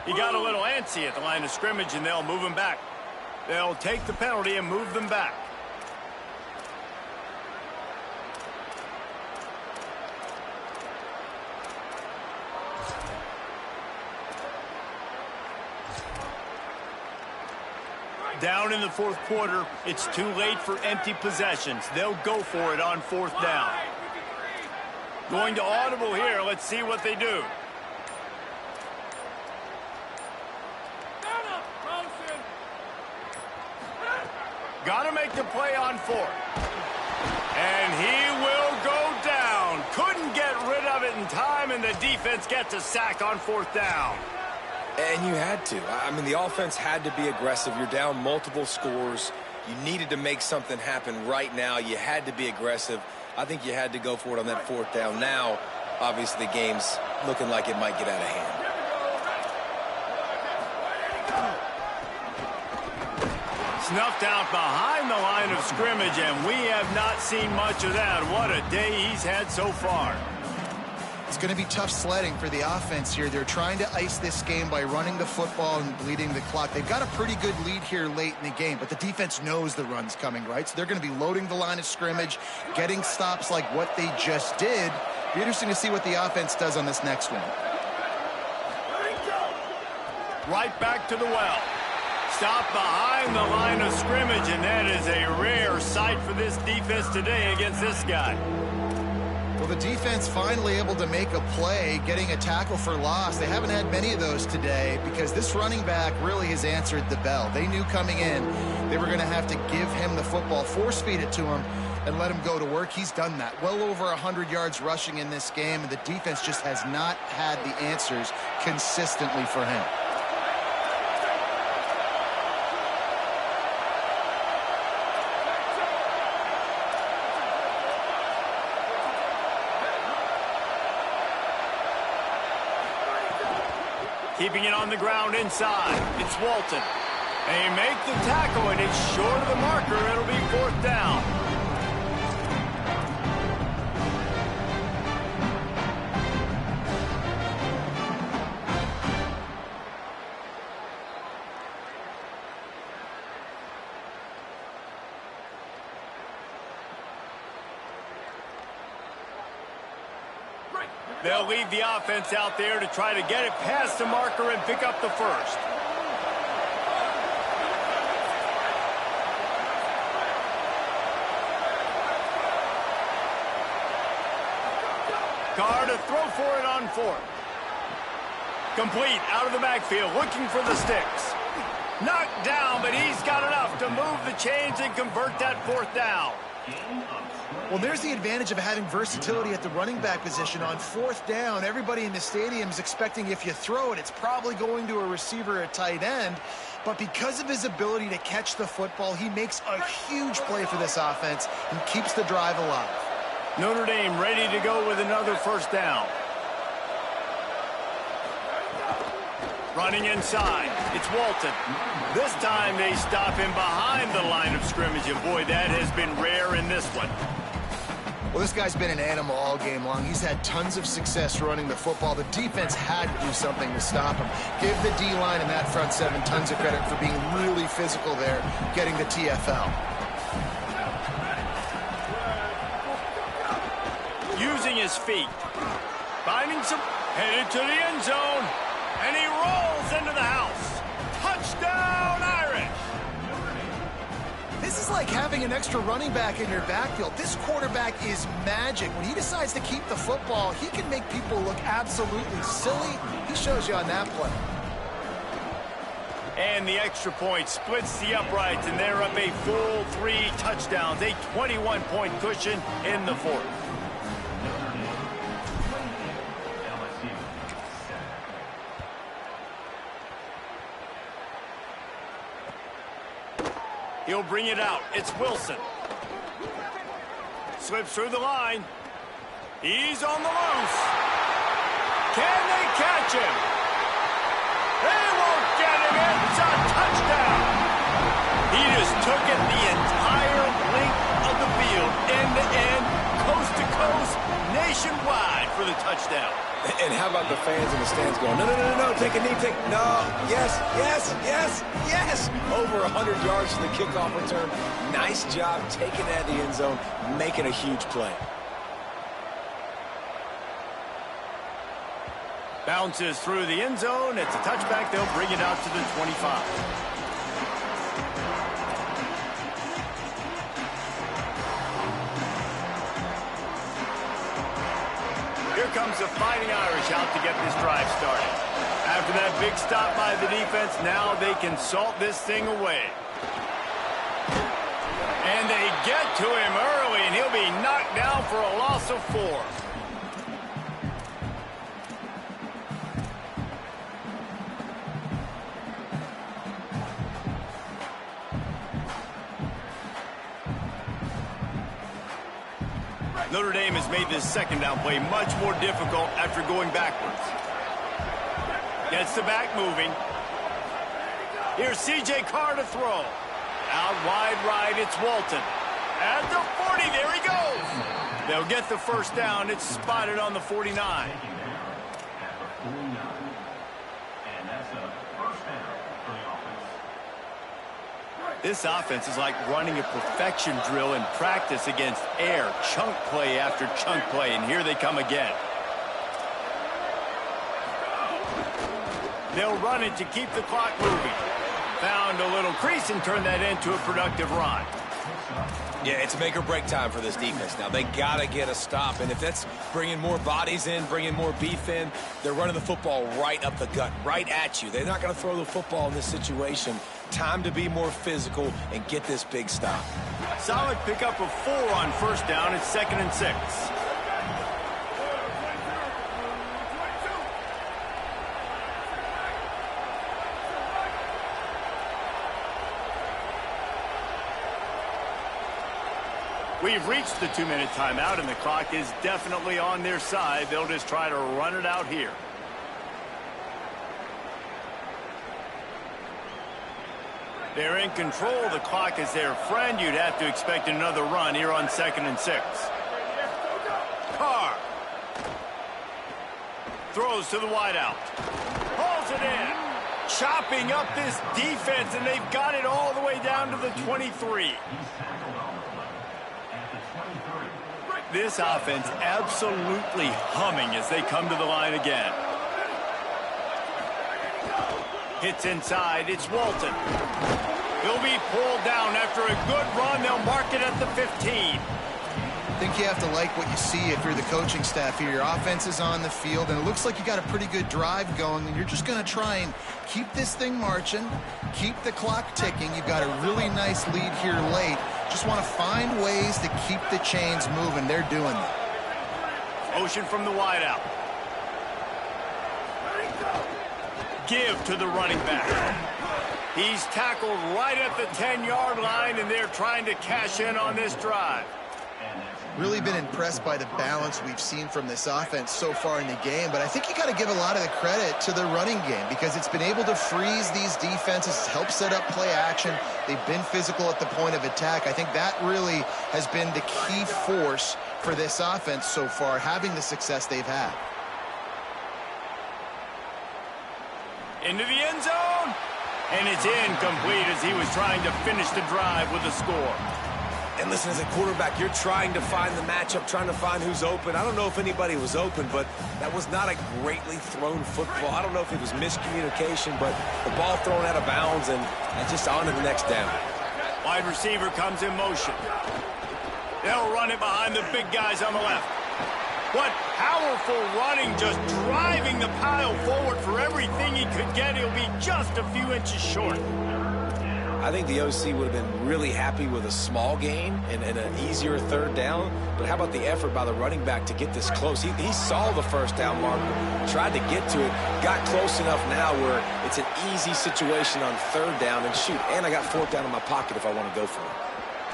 He got a little antsy at the line of scrimmage, and they'll move him back. They'll take the penalty and move them back. Down in the fourth quarter, it's too late for empty possessions. They'll go for it on fourth down. Going to audible here. Let's see what they do. Got to make the play on fourth. And he will go down. Couldn't get rid of it in time, and the defense gets a sack on fourth down. And you had to. I mean, the offense had to be aggressive. You're down multiple scores. You needed to make something happen right now. You had to be aggressive. I think you had to go for it on that fourth down. Now, obviously, the game's looking like it might get out of hand. Snuffed out behind the line of scrimmage, and we have not seen much of that. What a day he's had so far. It's going to be tough sledding for the offense here. They're trying to ice this game by running the football and bleeding the clock. They've got a pretty good lead here late in the game, but the defense knows the run's coming, right? So they're going to be loading the line of scrimmage, getting stops like what they just did. Be interesting to see what the offense does on this next one. Right back to the well. Stop behind the line of scrimmage, and that is a rare sight for this defense today against this guy. Well, the defense finally able to make a play, getting a tackle for loss. They haven't had many of those today because this running back really has answered the bell. They knew coming in they were going to have to give him the football, force feed it to him, and let him go to work. He's done that. Well over 100 yards rushing in this game, and the defense just has not had the answers consistently for him. Keeping it on the ground inside. It's Walton. They make the tackle, and it's short of the marker. It'll be fourth down. They'll leave the offense out there to try to get it past the marker and pick up the first. Carr to throw for it on fourth. Complete out of the backfield, looking for the sticks. Knocked down, but he's got enough to move the chains and convert that fourth down. Well, there's the advantage of having versatility at the running back position. On fourth down, everybody in the stadium is expecting if you throw it, it's probably going to a receiver or a tight end. But because of his ability to catch the football, he makes a huge play for this offense and keeps the drive alive. Notre Dame ready to go with another first down. Running inside, it's Walton. This time they stop him behind the line of scrimmage, and boy, that has been rare in this one. Well, this guy's been an animal all game long. He's had tons of success running the football. The defense had to do something to stop him. Give the D-line and that front seven tons of credit for being really physical there, getting the TFL. Using his feet. Finding some, headed to the end zone. And he rolls into the house. Touchdown, Irish! This is like having an extra running back in your backfield. This quarterback is magic. When he decides to keep the football, he can make people look absolutely silly. He shows you on that play. And the extra point splits the uprights, and they're up a full 3 touchdowns, a 21-point cushion in the fourth. He'll bring it out. It's Wilson. Slips through the line. He's on the loose. Can they catch him? They won't get him. It's a touchdown. He just took it the entire length of the field, end to end, coast to coast, nationwide for the touchdown. And how about the fans in the stands going, no, no, no, no, no, take a knee, no, yes, yes, yes, yes. Over 100 yards from the kickoff return. Nice job taking that to the end zone, making a huge play. Bounces through the end zone. It's a touchback. They'll bring it out to the 25. Here comes the Fighting Irish out to get this drive started. After that big stop by the defense, now they can salt this thing away. And they get to him early, and he'll be knocked down for a loss of 4. Notre Dame has made this second down play much more difficult after going backwards. Gets the back moving. Here's C.J. Carr to throw. Out wide right, it's Walton. At the 40, there he goes. They'll get the first down. It's spotted on the 49. This offense is like running a perfection drill in practice against air, chunk play after chunk play, and here they come again. They'll run it to keep the clock moving. Found a little crease and turned that into a productive run. Yeah, it's make or break time for this defense now. They got to get a stop, and if that's bringing more bodies in, bringing more beef in, they're running the football right up the gut, right at you. They're not going to throw the football in this situation. Time to be more physical and get this big stop. Solid pickup of 4 on first down. It's 2nd and 6. We've reached the 2-minute timeout, and the clock is definitely on their side. They'll just try to run it out here. They're in control. The clock is their friend. You'd have to expect another run here on 2nd and 6. Carr throws to the wideout. Pulls it in. Chopping up this defense, and they've got it all the way down to the 23. This offense absolutely humming as they come to the line again. Hits inside. It's Walton. He'll be pulled down after a good run. They'll mark it at the 15. I think you have to like what you see if you're the coaching staff here. Your offense is on the field, and it looks like you got a pretty good drive going, and you're just going to try and keep this thing marching, keep the clock ticking. You've got a really nice lead here late. Just want to find ways to keep the chains moving. They're doing that. Motion from the wideout. Give to the running back. He's tackled right at the 10-yard line, and they're trying to cash in on this drive. Really been impressed by the balance we've seen from this offense so far in the game, but I think you got to give a lot of the credit to the running game because it's been able to freeze these defenses, help set up play action. They've been physical at the point of attack. I think that really has been the key force for this offense so far, having the success they've had. Into the end zone, and it's incomplete as he was trying to finish the drive with a score. And listen, as a quarterback, you're trying to find the matchup, trying to find who's open. I don't know if anybody was open, but that was not a greatly thrown football. I don't know if it was miscommunication, but the ball thrown out of bounds and just on to the next down. Wide receiver comes in motion. They'll run it behind the big guys on the left. What powerful running, just driving the pile forward for everything he could get. He'll be just a few inches short. I think the OC would have been really happy with a small gain and an easier third down. But how about the effort by the running back to get this close? He saw the first down marker, tried to get to it, got close enough now where it's an easy situation on third down. And shoot, and I got fourth down in my pocket if I want to go for it.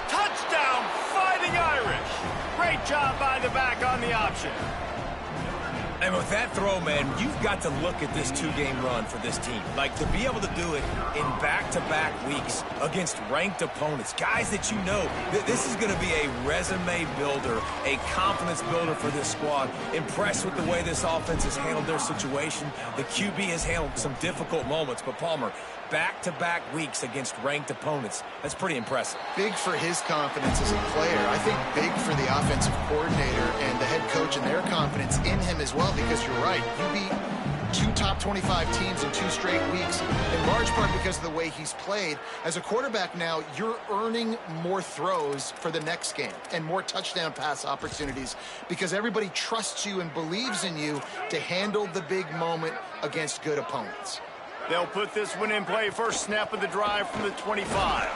Touchdown, Fighting Irish. Great job by the back on the option. And with that throw, man, you've got to look at this two-game run for this team. Like, to be able to do it in back-to-back weeks against ranked opponents, guys that you know, this is going to be a resume builder, a confidence builder for this squad. Impressed with the way this offense has handled their situation. The QB has handled some difficult moments, but Palmer, back-to-back weeks against ranked opponents. That's pretty impressive. Big for his confidence as a player. I think big for the offensive coordinator and the head coach and their confidence in him as well, because you're right. You beat 2 top 25 teams in 2 straight weeks, in large part because of the way he's played. As a quarterback now, you're earning more throws for the next game and more touchdown pass opportunities because everybody trusts you and believes in you to handle the big moment against good opponents. They'll put this one in play. First snap of the drive from the 25.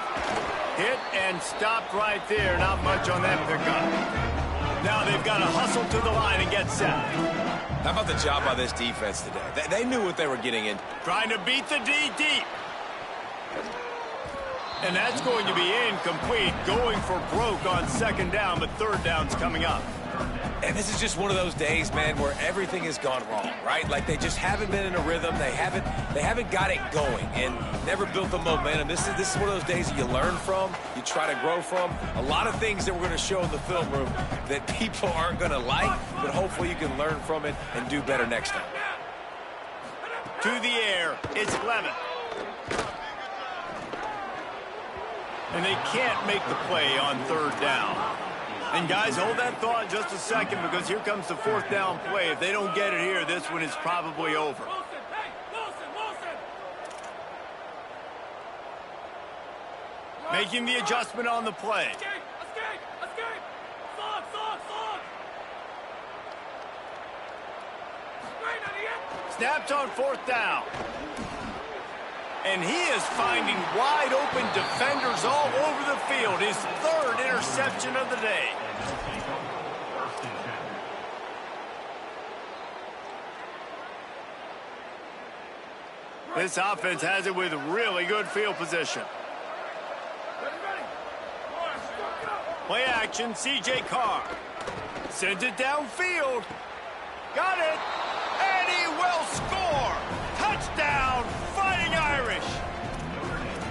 Hit and stopped right there. Not much on that pickup. Now they've got to hustle to the line and get set. How about the job by this defense today? They knew what they were getting into. Trying to beat the D deep. And that's going to be incomplete. Going for broke on second down, but third down's coming up. And this is just one of those days, man, where everything has gone wrong, right? Like they just haven't been in a rhythm. They haven't got it going and never built the momentum. This is one of those days that you learn from, you try to grow from. A lot of things that we're going to show in the film room that people aren't going to like, but hopefully you can learn from it and do better next time. To the air, it's Lemon. And they can't make the play on third down. And guys, hold that thought just a second because here comes the fourth down play. If they don't get it here, this one is probably over. Making the adjustment on the play. Snaps on fourth down. And he is finding wide-open defenders all over the field. His third interception of the day. This offense has it with really good field position. Play action, C.J. Carr. Sends it downfield. Got it. And he will score. Touchdown, Fighting Irish.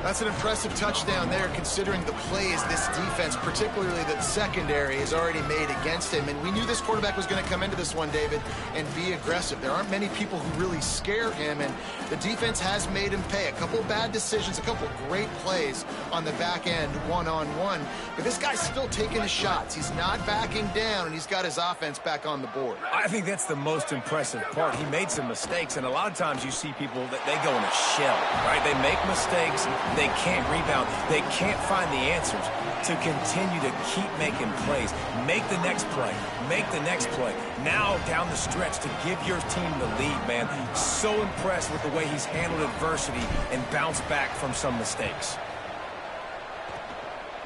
That's an impressive touchdown there, considering the plays this defense, particularly the secondary, has already made against him. And we knew this quarterback was going to come into this one, David, and be aggressive. There aren't many people who really scare him, and the defense has made him pay. A couple of bad decisions, a couple of great plays on the back end, one-on-one. But this guy's still taking his shots. He's not backing down, and he's got his offense back on the board. I think that's the most impressive part. He made some mistakes, and a lot of times you see people that they go in a shell, right? They make mistakes. They can't rebound. They can't find the answers to continue to keep making plays. Make the next play. Make the next play. Now down the stretch to give your team the lead, man. So impressed with the way he's handled adversity and bounced back from some mistakes.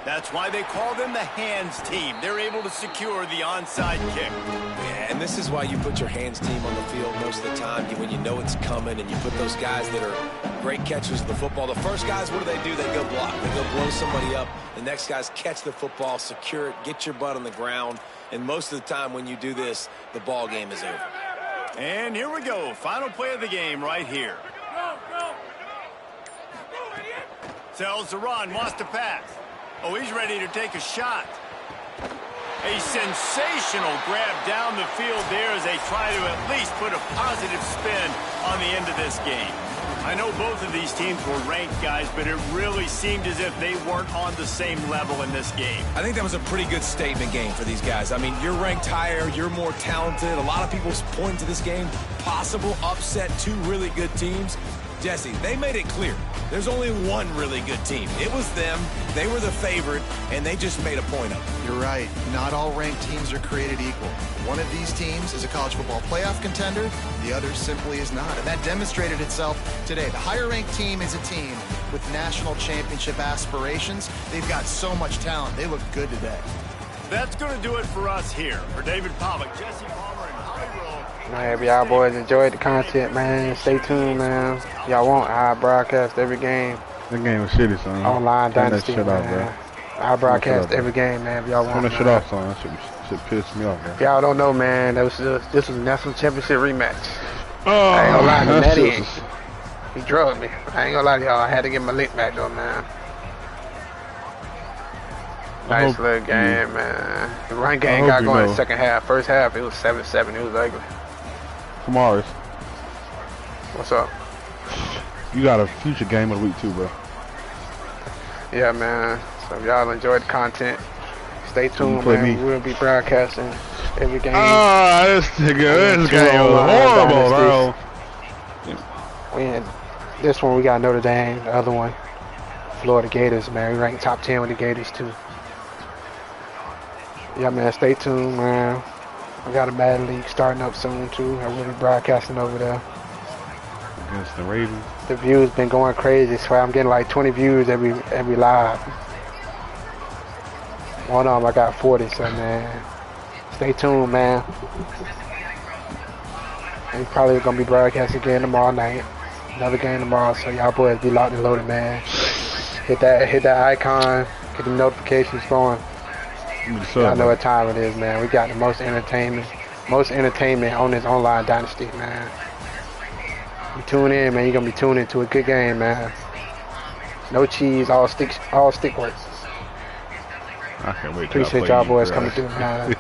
That's why they call them the hands team. They're able to secure the onside kick. Yeah, and this is why you put your hands team on the field, most of the time, when you know it's coming and you put those guys that are great catchers of the football, the first guys, what do? They go block. They go blow somebody up. The next guys catch the football, secure it, get your butt on the ground. And most of the time when you do this, the ball game is over. And here we go. Final play of the game right here. Tells to run, wants to pass. Oh, he's ready to take a shot. A sensational grab down the field there as they try to at least put a positive spin on the end of this game. I know both of these teams were ranked, guys, but it really seemed as if they weren't on the same level in this game. I think that was a pretty good statement game for these guys. I mean, you're ranked higher, you're more talented. A lot of people point to this game, possible upset, two really good teams. Jesse, they made it clear. There's only one really good team. It was them. They were the favorite, and they just made a point of it. You're right. Not all ranked teams are created equal. One of these teams is a college football playoff contender. The other simply is not. And that demonstrated itself today. The higher-ranked team is a team with national championship aspirations. They've got so much talent. They look good today. That's going to do it for us here. For David Pollack, Jesse Palmer, and Holly Rowe. Man, if y'all boys enjoyed the content, man, stay tuned, man. Y'all want I broadcast every game. That game was shitty, son. Online Turn dynasty, that shit man. off, bro. I broadcast every game, man. If y'all want. Turn that shit off, son. That shit pissed me off, bro. If y'all don't know, man, this was a national championship rematch. Oh, I ain't gonna lie to that Matty. shit was... He drugged me. I ain't gonna lie to y'all. I had to get my lick back though, man. Nice little game, man. The run game got going in the second half. First half, it was 7-7. It was ugly. Kamars, What's up? you got a future game of the week too, bro. Yeah, man. So if y'all enjoyed the content, stay tuned, play man. me. We'll be broadcasting every game. Ah, this game was horrible, bro. This one we got Notre Dame. The other one, Florida Gators, man. We ranked top 10 with the Gators too. Yeah, man. Stay tuned, man. We got a Madden League starting up soon too. I will be broadcasting over there. Against the Ravens. The views been going crazy, so I'm getting like 20 views every live. One of them I got 40, so man, stay tuned, man. And probably gonna be broadcasting again tomorrow night. Another game tomorrow, so y'all boys be locked and loaded, man. Hit that icon, get the notifications going. I know what time it is, man. We got the most entertainment on this online dynasty, man. You tune in, man. You're gonna be tuned into a good game, man. No cheese, all stick works. I can't wait. Appreciate y'all boys coming through, man.